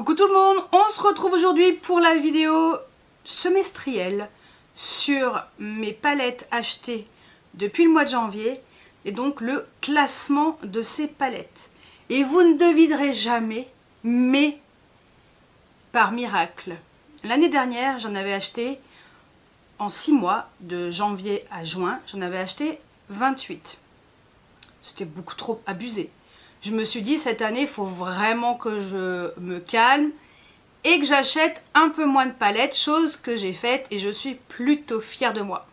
Coucou tout le monde, on se retrouve aujourd'hui pour la vidéo semestrielle sur mes palettes achetées depuis le mois de janvier et donc le classement de ces palettes. Et vous ne devinerez jamais, mais par miracle, l'année dernière j'en avais acheté en 6 mois, de janvier à juin, j'en avais acheté 28. C'était beaucoup trop abusé. Je me suis dit, cette année, il faut vraiment que je me calme et que j'achète un peu moins de palettes, chose que j'ai faite et je suis plutôt fière de moi.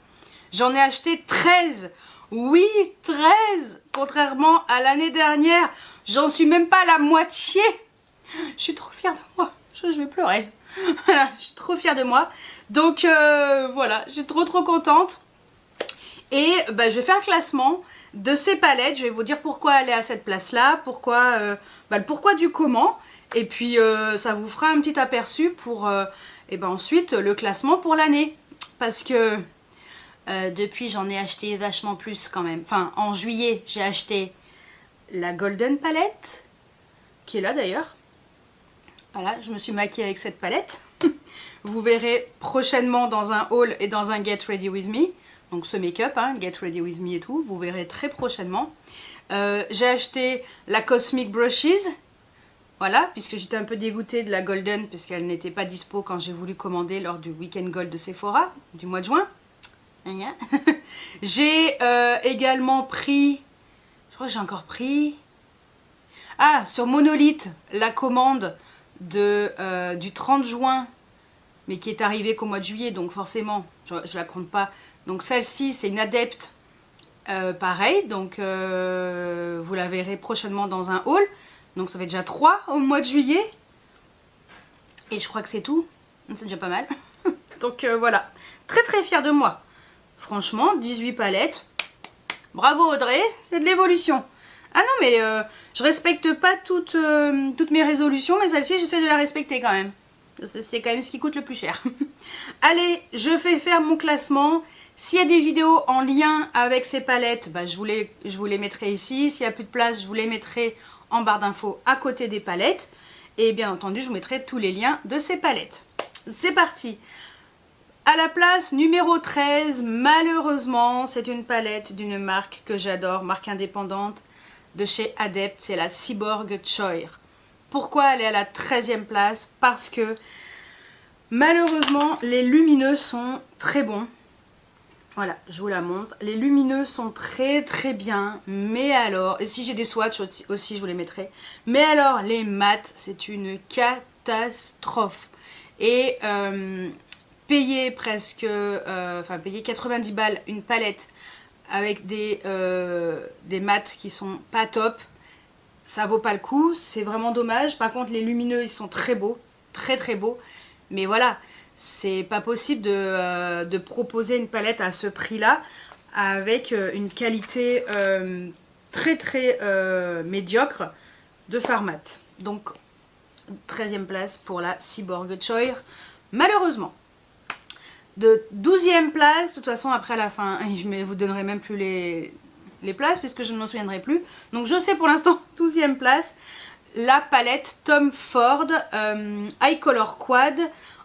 J'en ai acheté 13. Oui, 13. Contrairement à l'année dernière, j'en suis même pas à la moitié. Je suis trop fière de moi. Je vais pleurer. Voilà, je suis trop fière de moi. Donc voilà, je suis trop contente. Et je vais faire un classement de ces palettes. Je vais vous dire pourquoi elle est à cette place-là, pourquoi, le pourquoi du comment. Et puis ça vous fera un petit aperçu pour ensuite le classement pour l'année. Parce que depuis j'en ai acheté vachement plus quand même. Enfin en juillet j'ai acheté la Golden Palette, qui est là d'ailleurs. Voilà, je me suis maquillée avec cette palette. Vous verrez prochainement dans un haul et dans un Get Ready With Me. Donc ce make-up, hein, Get Ready With Me et tout, vous verrez très prochainement. J'ai acheté la Cosmic Brushes. Voilà, puisque j'étais un peu dégoûtée de la Golden, puisqu'elle n'était pas dispo quand j'ai voulu commander lors du Weekend Gold de Sephora, du mois de juin. J'ai également pris... Je crois que j'ai encore pris... Ah, sur Monolith, la commande du 30 juin, mais qui est arrivée qu'au mois de juillet, donc forcément, je la compte pas. Donc celle-ci, c'est une adepte, pareil, donc vous la verrez prochainement dans un haul. Donc ça fait déjà 3 au mois de juillet. Et je crois que c'est tout, c'est déjà pas mal. Donc voilà, très fière de moi. Franchement, 18 palettes. Bravo Audrey, c'est de l'évolution. Ah non mais je respecte pas toutes mes résolutions, mais celle-ci j'essaie de la respecter quand même. C'est quand même ce qui coûte le plus cher. Allez, je vais faire mon classement. S'il y a des vidéos en lien avec ces palettes, je vous les mettrai ici. S'il n'y a plus de place, je vous les mettrai en barre d'infos à côté des palettes. Et bien entendu, je vous mettrai tous les liens de ces palettes. C'est parti. À la place numéro 13, malheureusement, c'est une palette d'une marque que j'adore, marque indépendante de chez Adept, c'est la Cyborg Choir. Pourquoi elle est à la 13e place? Parce que malheureusement les lumineux sont très bons. Voilà, je vous la montre. Les lumineux sont très bien. Mais alors, et si j'ai des swatchs aussi, je vous les mettrai. Mais alors, les mats, c'est une catastrophe. Et payer presque, payer 90 balles une palette avec des mats qui sont pas top, ça vaut pas le coup, c'est vraiment dommage. Par contre les lumineux ils sont très beaux, très beaux, mais voilà, c'est pas possible de proposer une palette à ce prix là avec une qualité très médiocre de fard mat. Donc 13e place pour la Cyborg Choir, malheureusement. De 12e place, de toute façon après à la fin, je ne vous donnerai même plus les places puisque je ne m'en souviendrai plus. Donc je sais pour l'instant 12e place, la palette Tom Ford Eye Color Quad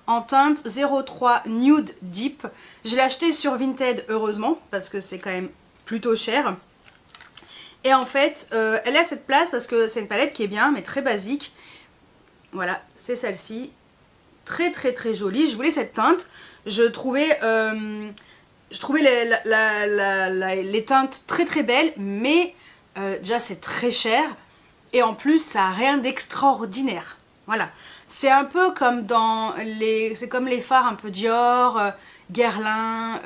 en teinte 03 Nude Deep. Je l'ai acheté sur Vinted heureusement parce que c'est quand même plutôt cher. Et en fait elle est à cette place parce que c'est une palette qui est bien mais très basique. Voilà, c'est celle-ci. Très jolie, je voulais cette teinte. Je trouvais les teintes très belles, mais déjà c'est très cher et en plus ça n'a rien d'extraordinaire. Voilà, c'est un peu comme c'est comme les fards un peu Dior, Guerlain,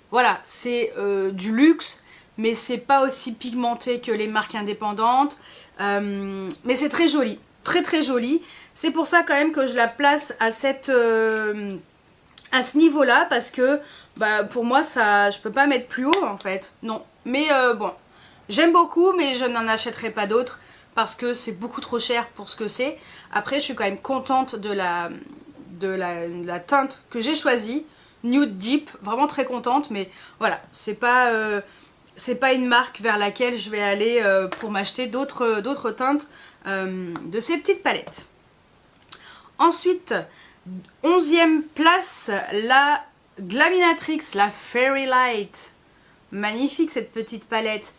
voilà, c'est du luxe, mais c'est pas aussi pigmenté que les marques indépendantes, mais c'est très joli, très joli. C'est pour ça quand même que je la place à ce niveau-là, parce que pour moi ça, je peux pas mettre plus haut en fait, non. Mais bon, j'aime beaucoup, mais je n'en achèterai pas d'autres parce que c'est beaucoup trop cher pour ce que c'est. Après je suis quand même contente de la teinte que j'ai choisie, Nude Deep, vraiment très contente, mais voilà, c'est pas une marque vers laquelle je vais aller pour m'acheter d'autres teintes de ces petites palettes. Ensuite, 11e place, la Glaminatrix, la Fairy Light. Magnifique cette petite palette.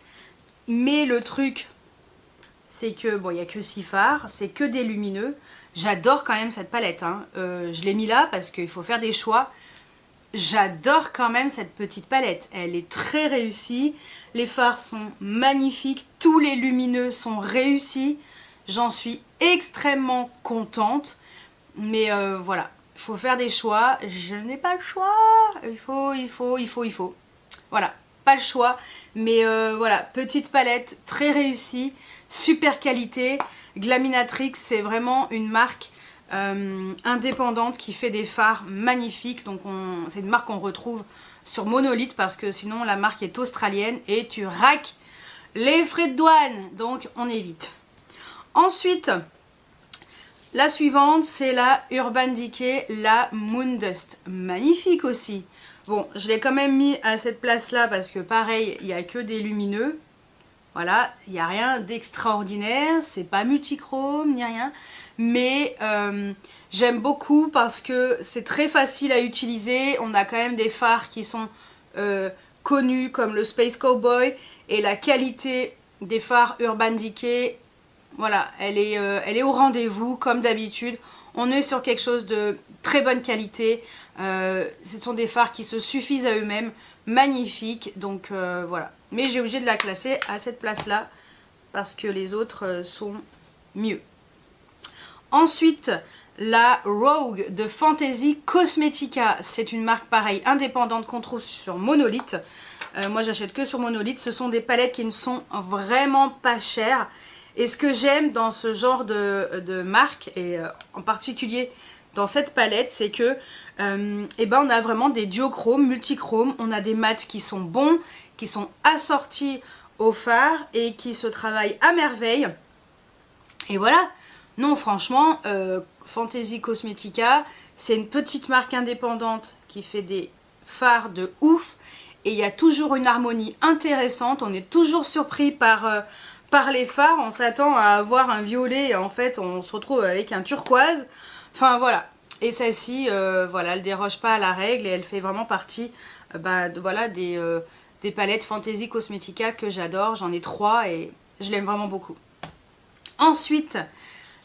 Mais le truc, c'est que, bon, il n'y a que 6 fards, c'est que des lumineux. J'adore quand même cette palette, hein. Je l'ai mis là parce qu'il faut faire des choix. J'adore quand même cette petite palette. Elle est très réussie. Les fards sont magnifiques. Tous les lumineux sont réussis. J'en suis extrêmement contente. Mais voilà, il faut faire des choix. Je n'ai pas le choix. Il faut. Voilà, pas le choix. Mais voilà, petite palette, très réussie. Super qualité. Glaminatrix, c'est vraiment une marque indépendante qui fait des fards magnifiques. Donc c'est une marque qu'on retrouve sur Monolith parce que sinon la marque est australienne et tu raques les frais de douane. Donc on évite. Ensuite, la suivante, c'est la Urban Decay, la Moondust. Magnifique aussi. Bon, je l'ai quand même mis à cette place-là parce que pareil, il n'y a que des lumineux. Voilà, il n'y a rien d'extraordinaire, c'est pas multichrome ni rien. Mais j'aime beaucoup parce que c'est très facile à utiliser. On a quand même des fards qui sont connus comme le Space Cowboy. Et la qualité des fards Urban Decay, voilà, elle est au rendez-vous comme d'habitude. On est sur quelque chose de très bonne qualité. Ce sont des fards qui se suffisent à eux-mêmes. Magnifiques. Donc voilà. Mais j'ai obligé de la classer à cette place-là parce que les autres sont mieux. Ensuite, la Rogue de Fantasy Cosmetica. C'est une marque pareille, indépendante qu'on trouve sur Monolith. Moi, j'achète que sur Monolith. Ce sont des palettes qui ne sont vraiment pas chères. Et ce que j'aime dans ce genre de marque, et en particulier dans cette palette, c'est que eh ben, on a vraiment des duochromes, multichromes. On a des mats qui sont bons, qui sont assortis au fard et qui se travaillent à merveille. Et voilà. Non, franchement, Fantasy Cosmetica, c'est une petite marque indépendante qui fait des fards de ouf. Et il y a toujours une harmonie intéressante. On est toujours surpris par les fards. On s'attend à avoir un violet et en fait, on se retrouve avec un turquoise. Enfin, voilà. Et celle-ci, voilà, elle déroge pas à la règle et elle fait vraiment partie voilà, des palettes Fantasy Cosmetica que j'adore. J'en ai 3 et je l'aime vraiment beaucoup. Ensuite,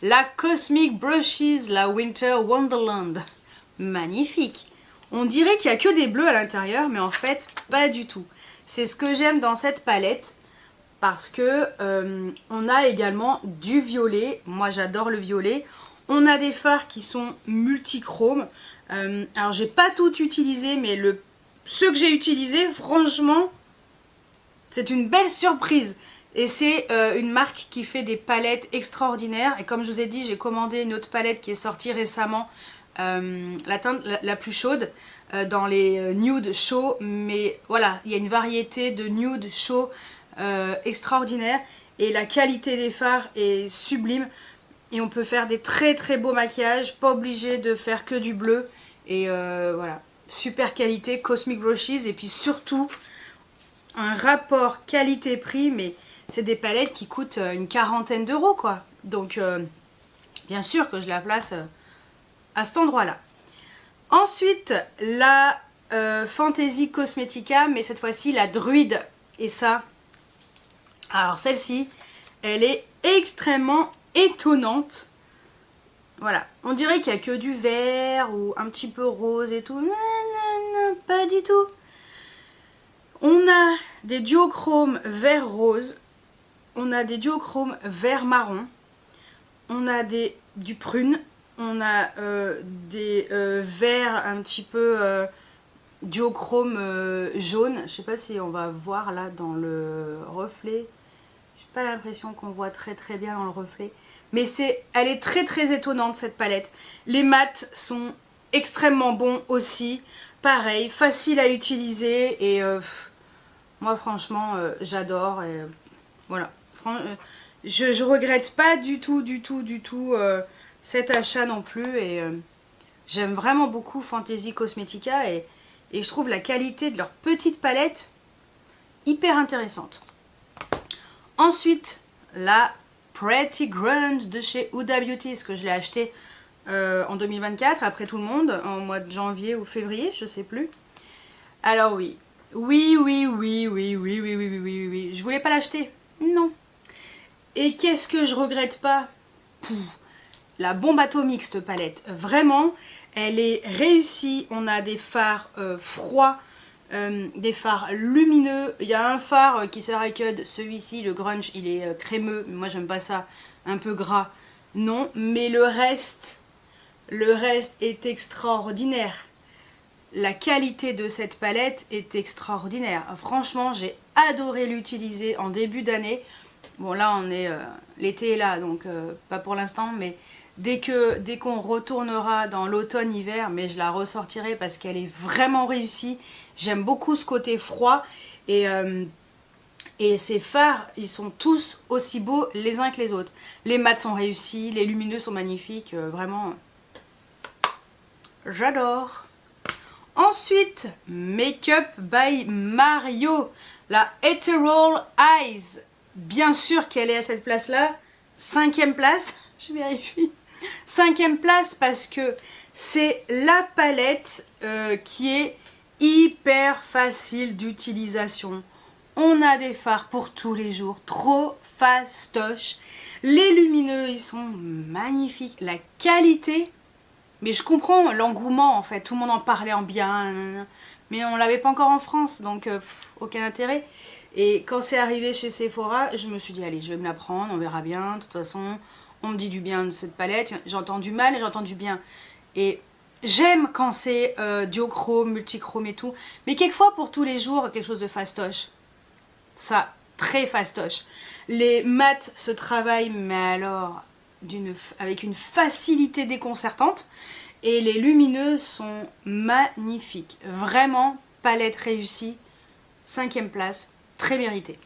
la Cosmic Brushes, la Winter Wonderland. Magnifique. On dirait qu'il n'y a que des bleus à l'intérieur, mais en fait, pas du tout. C'est ce que j'aime dans cette palette, parce que on a également du violet. Moi, j'adore le violet. On a des fards qui sont multichromes. Alors, j'ai pas tout utilisé, mais ceux que j'ai utilisés, franchement, c'est une belle surprise. Et c'est une marque qui fait des palettes extraordinaires. Et comme je vous ai dit, j'ai commandé une autre palette qui est sortie récemment. La teinte la plus chaude dans les nude chauds. Mais voilà, il y a une variété de nude chauds extraordinaire. Et la qualité des fards est sublime. Et on peut faire des très très beaux maquillages. Pas obligé de faire que du bleu. Et voilà, super qualité, Cosmic Brushes. Et puis surtout, un rapport qualité-prix, mais c'est des palettes qui coûtent une quarantaine d'euros, quoi. Donc, bien sûr que je la place à cet endroit-là. Ensuite, la Fantasy Cosmetica, mais cette fois-ci, la Druide. Et ça, alors celle-ci, elle est extrêmement étonnante. Voilà, on dirait qu'il n'y a que du vert ou un petit peu rose et tout. Non, non, non, pas du tout. On a des duochromes vert rose, on a des duochromes vert marron, on a du prune, on a des verts un petit peu duochrome jaune. Je sais pas si on va voir là dans le reflet. J'ai pas l'impression qu'on voit très très bien dans le reflet. Mais elle est très très étonnante cette palette. Les mats sont extrêmement bons aussi. Pareil, facile à utiliser et moi franchement j'adore. Et voilà. Je regrette pas du tout cet achat non plus. Et j'aime vraiment beaucoup Fantasy Cosmetica et je trouve la qualité de leur petite palette hyper intéressante. Ensuite, la Pretty Grunge de chez Huda Beauty, parce que je l'ai acheté en 2024, après tout le monde, en mois de janvier ou février, je sais plus. Alors oui, oui, oui, oui, oui, oui, oui, oui, oui, oui, oui, je voulais pas l'acheter, non. Et qu'est-ce que je regrette pas? Pouf, la bombe atomique, cette palette, vraiment, elle est réussie. On a des fards froids, des fards lumineux. Il y a un phare qui sert à Cud, celui-ci, le grunge, il est crémeux, moi j'aime pas ça, un peu gras, non, mais le reste est extraordinaire. La qualité de cette palette est extraordinaire. Franchement, j'ai adoré l'utiliser en début d'année. Bon, là, on est l'été est là, donc pas pour l'instant, mais dès qu'on retournera dans l'automne-hiver, mais je la ressortirai parce qu'elle est vraiment réussie. J'aime beaucoup ce côté froid et ces fards, ils sont tous aussi beaux les uns que les autres. Les mats sont réussis, les lumineux sont magnifiques, vraiment, j'adore. Ensuite, Makeup by Mario, la Ethereal Eyes. Bien sûr qu'elle est à cette place-là. 5e place, je vérifie. 5e place parce que c'est la palette qui est hyper facile d'utilisation. On a des fards pour tous les jours, trop fastoche. Les lumineux, ils sont magnifiques. La qualité... Mais je comprends l'engouement en fait, tout le monde en parlait en bien, mais on l'avait pas encore en France, donc aucun intérêt. Et quand c'est arrivé chez Sephora, je me suis dit allez, je vais me la prendre, on verra bien, de toute façon, on me dit du bien de cette palette, j'entends du mal et j'entends du bien. Et j'aime quand c'est duochrome, multichrome et tout, mais quelquefois pour tous les jours, quelque chose de fastoche. Ça, très fastoche. Les mats se travaillent, mais alors... avec une facilité déconcertante et les lumineux sont magnifiques, vraiment palette réussie, 5e place, très méritée.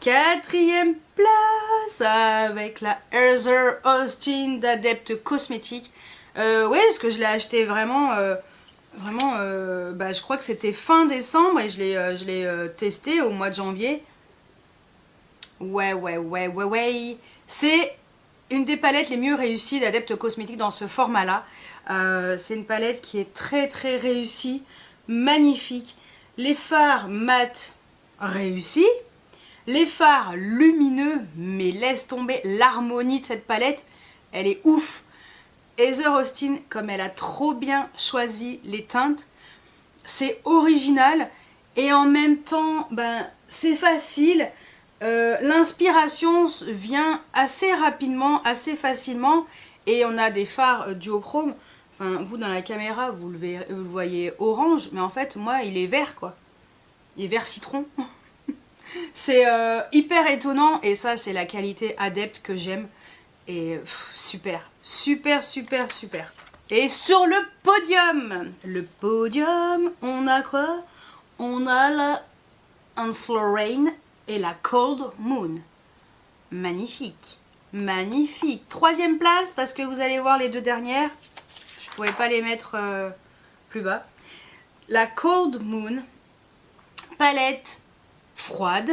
4e place avec la Heather Austin d'Adepte Cosmétiques. Oui, parce que je l'ai acheté vraiment, je crois que c'était fin décembre et je l'ai testé au mois de janvier. Ouais. C'est une des palettes les mieux réussies d'Adepte Cosmétiques dans ce format-là. C'est une palette qui est très très réussie, magnifique. Les fards mat réussis, les fards lumineux, mais laisse tomber l'harmonie de cette palette, elle est ouf. Heather Austin, comme elle a trop bien choisi les teintes, c'est original et en même temps, c'est facile. L'inspiration vient assez rapidement, assez facilement et on a des fards duochrome. Enfin, vous dans la caméra, vous le voyez orange, mais en fait, moi, il est vert quoi. Il est vert citron. C'est hyper étonnant et ça, c'est la qualité adepte que j'aime. Et super. Et sur le podium, on a quoi? On a la Onslow Rain et la Cold Moon. Magnifique. 3e place parce que vous allez voir les deux dernières. Je ne pouvais pas les mettre plus bas. La Cold Moon, palette froide,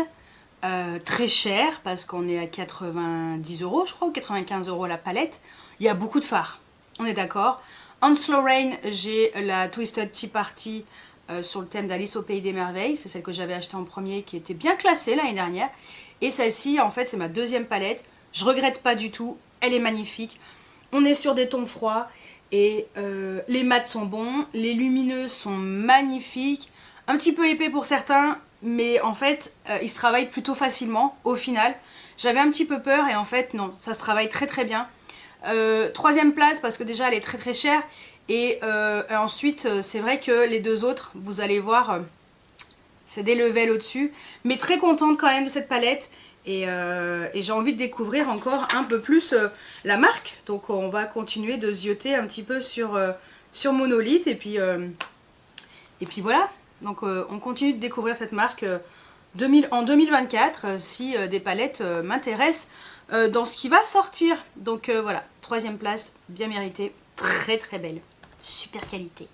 très chère parce qu'on est à 90 €, je crois, ou 95 € la palette. Il y a beaucoup de fards, on est d'accord. Onslow Rain, j'ai la Twisted Tea Party sur le thème d'Alice au Pays des Merveilles. C'est celle que j'avais achetée en premier qui était bien classée l'année dernière. Et celle-ci, en fait, c'est ma 2e palette. Je regrette pas du tout, elle est magnifique. On est sur des tons froids et les mats sont bons, les lumineux sont magnifiques. Un petit peu épais pour certains, mais en fait, ils se travaillent plutôt facilement au final. J'avais un petit peu peur et en fait, non, ça se travaille très très bien. 3e place parce que déjà elle est très très chère. Et ensuite, c'est vrai que les deux autres, vous allez voir, c'est des levels au-dessus. Mais très contente quand même de cette palette. Et j'ai envie de découvrir encore un peu plus la marque. Donc on va continuer de zioter un petit peu sur Monolith. Et puis voilà. Donc on continue de découvrir cette marque en 2024 si des palettes m'intéressent dans ce qui va sortir. Donc voilà, 3e place, bien méritée, très très belle. Super qualité.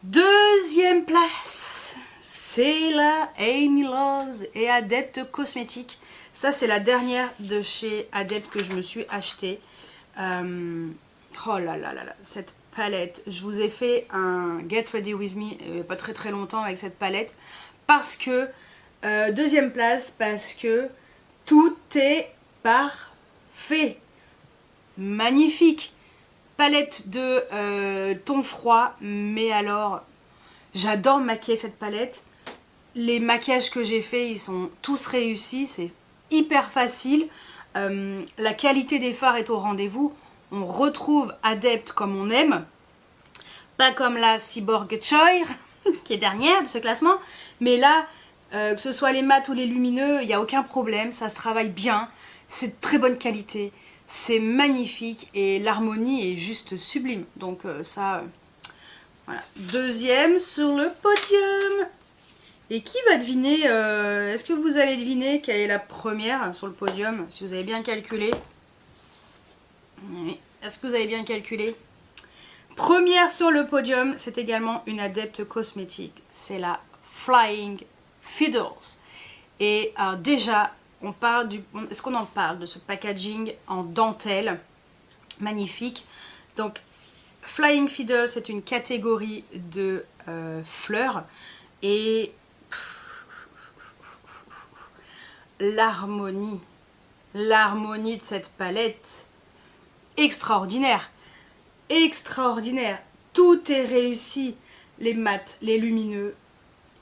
2e place, c'est la Amy Loves et Adepte Cosmétiques. Ça, c'est la dernière de chez Adepte que je me suis achetée. Oh là là là là, cette palette. Je vous ai fait un Get Ready With Me il n'y a pas très très longtemps avec cette palette. Parce que, deuxième place, parce que tout est parfait. Magnifique. Palette de ton froid, mais alors, j'adore maquiller cette palette. Les maquillages que j'ai faits, ils sont tous réussis, c'est hyper facile. La qualité des fards est au rendez-vous. On retrouve Adepte comme on aime. Pas comme la Cyborg Choir, qui est dernière de ce classement. Mais là, que ce soit les mats ou les lumineux, il n'y a aucun problème. Ça se travaille bien. C'est de très bonne qualité. C'est magnifique. Et l'harmonie est juste sublime. Donc ça, voilà. Deuxième sur le podium. Et qui va deviner, est-ce que vous allez deviner quelle est la première sur le podium, si vous avez bien calculé? Oui. Est-ce que vous avez bien calculé? Première sur le podium, c'est également une adepte cosmétique. C'est la Flying Fiddles. Et alors déjà, on parle du... Est-ce qu'on en parle de ce packaging en dentelle? Magnifique. Donc, Flying Fiddles, c'est une catégorie de fleurs. Et l'harmonie de cette palette, extraordinaire, extraordinaire, tout est réussi, les mats, les lumineux,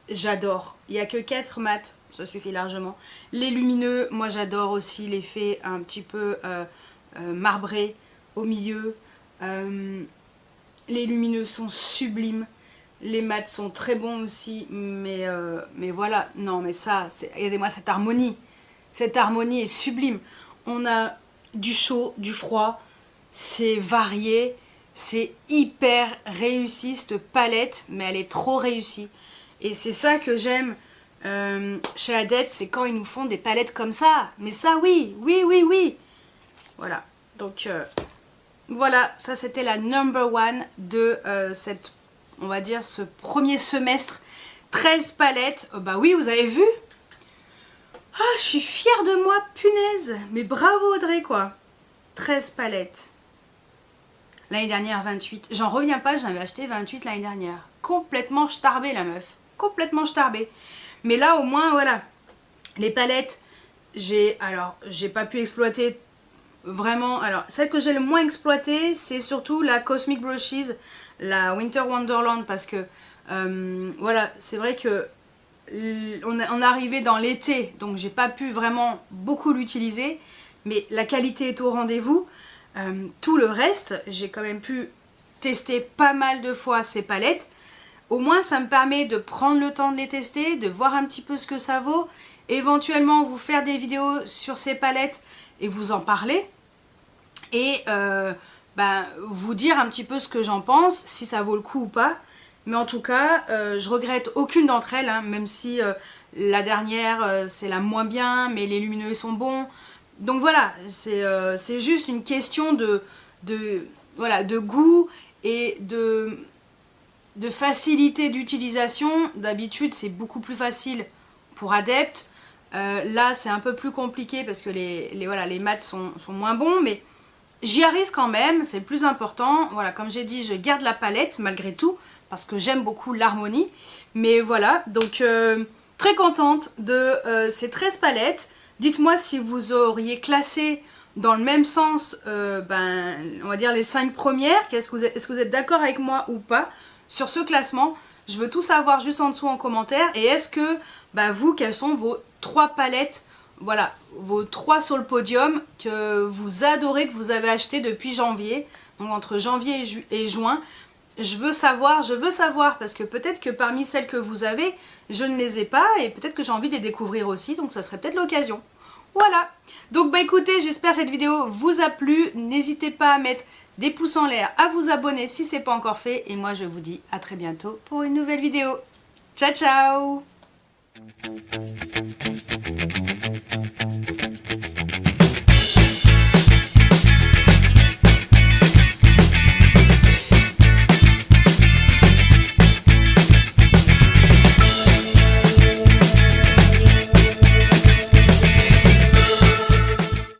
j'adore, il n'y a que 4 mats, ça suffit largement, les lumineux, moi j'adore aussi l'effet un petit peu marbré au milieu, les lumineux sont sublimes, les mats sont très bons aussi, mais voilà, non mais ça, regardez-moi cette harmonie est sublime. On a du chaud, du froid, c'est varié, c'est hyper réussi cette palette, mais elle est trop réussie. Et c'est ça que j'aime chez Adepte, c'est quand ils nous font des palettes comme ça. Mais ça oui, oui, oui, oui. Voilà, donc voilà, ça c'était la number one de cette... on va dire ce premier semestre, 13 palettes. Oh bah oui, vous avez vu? Ah, je suis fière de moi, punaise. Mais bravo Audrey, quoi. 13 palettes. L'année dernière, 28. J'en reviens pas, j'en avais acheté 28 l'année dernière. Complètement starbée, la meuf. Complètement starbée. Mais là, au moins, voilà. Les palettes, j'ai pas pu exploiter vraiment. Alors, celle que j'ai le moins exploitée, c'est surtout la Cosmic Brushes, la Winter Wonderland, parce que voilà, c'est vrai que on est arrivé dans l'été, donc j'ai pas pu vraiment beaucoup l'utiliser, mais la qualité est au rendez-vous. Tout le reste, j'ai quand même pu tester pas mal de fois ces palettes. Au moins ça me permet de prendre le temps de les tester, de voir un petit peu ce que ça vaut, éventuellement vous faire des vidéos sur ces palettes et vous en parler, et vous dire un petit peu ce que j'en pense, si ça vaut le coup ou pas. Mais en tout cas, je regrette aucune d'entre elles, hein, même si la dernière c'est la moins bien, mais les lumineux sont bons. Donc voilà, c'est juste une question voilà, de goût et de facilité d'utilisation. D'habitude c'est beaucoup plus facile pour Adepte. Là c'est un peu plus compliqué parce que les mats sont moins bons, mais j'y arrive quand même, c'est le plus important. Voilà, comme j'ai dit, je garde la palette malgré tout, parce que j'aime beaucoup l'harmonie. Mais voilà, donc très contente de ces 13 palettes. Dites-moi si vous auriez classé dans le même sens, on va dire les 5 premières. Est-ce que vous êtes d'accord avec moi ou pas sur ce classement? Je veux tout savoir juste en dessous en commentaire. Et est-ce que, vous, quelles sont vos 3 palettes, voilà, vos 3 sur le podium que vous adorez, que vous avez acheté depuis janvier, donc entre janvier et juin. Je veux savoir parce que peut-être que parmi celles que vous avez, je ne les ai pas et peut-être que j'ai envie de les découvrir aussi, donc ça serait peut-être l'occasion. Voilà, donc écoutez, j'espère que cette vidéo vous a plu. N'hésitez pas à mettre des pouces en l'air, à vous abonner si ce n'est pas encore fait, et moi je vous dis à très bientôt pour une nouvelle vidéo. Ciao ciao!